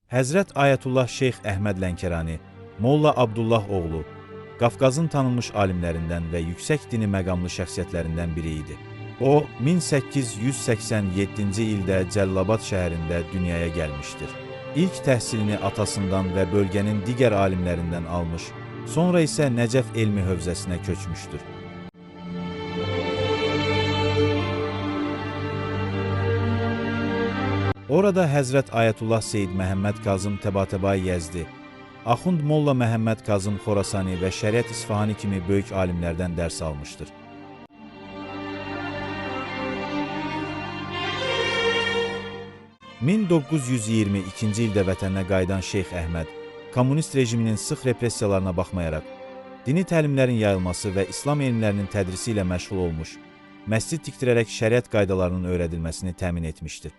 Həzrət Ayətullah Şeyx Əhməd Lənkərani, Molla Abdullah oğlu, Qafqazın tanınmış alimlərindən və yüksək dini məqamlı şəxsiyyətlərindən biri idi. O, 1887-ci ildə Cəlilabad şəhərində dünyaya gəlmişdir. İlk təhsilini atasından və bölgənin digər alimlərindən almış, sonra isə Nəcəf elmi hövzəsinə köçmüşdür. Orada Həzrət Ayətullah Seyyid Məhəmməd Kazım Təbatəbai Yəzdi, Axund Molla Məhəmməd Kazım Xorasani və Şəriət İsfahani kimi böyük alimlərdən dərs almışdır. (1922-ci ildə vətəninə qayıdan Şeyx Əhməd, kommunist rejiminin sıx repressiyalarına baxmayaraq, dini təlimlərin yayılması və İslam elmlərinin tədrisi ilə məşğul olmuş, məscid tikdirərək şəriət qaydalarının öyrədilməsini təmin etmişdir.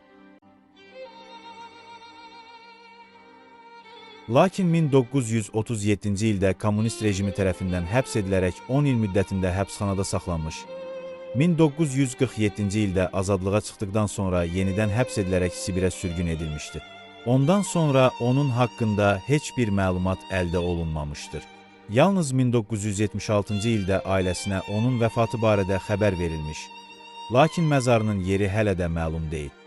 Lakin 1937-ci ildə kommunist rejimi tərəfindən həbs edilərək 10 il müddətində həbsxanada saxlanmış, 1947-ci ildə azadlığa çıxdıqdan sonra yenidən həbs edilərək Sibirə sürgün edilmişdir. Ondan sonra onun haqqında heç bir məlumat əldə olunmamışdır. Yalnız 1976-cı ildə ailəsinə onun vəfatı barədə xəbər verilmiş, lakin məzarının yeri hələ də məlum deyil.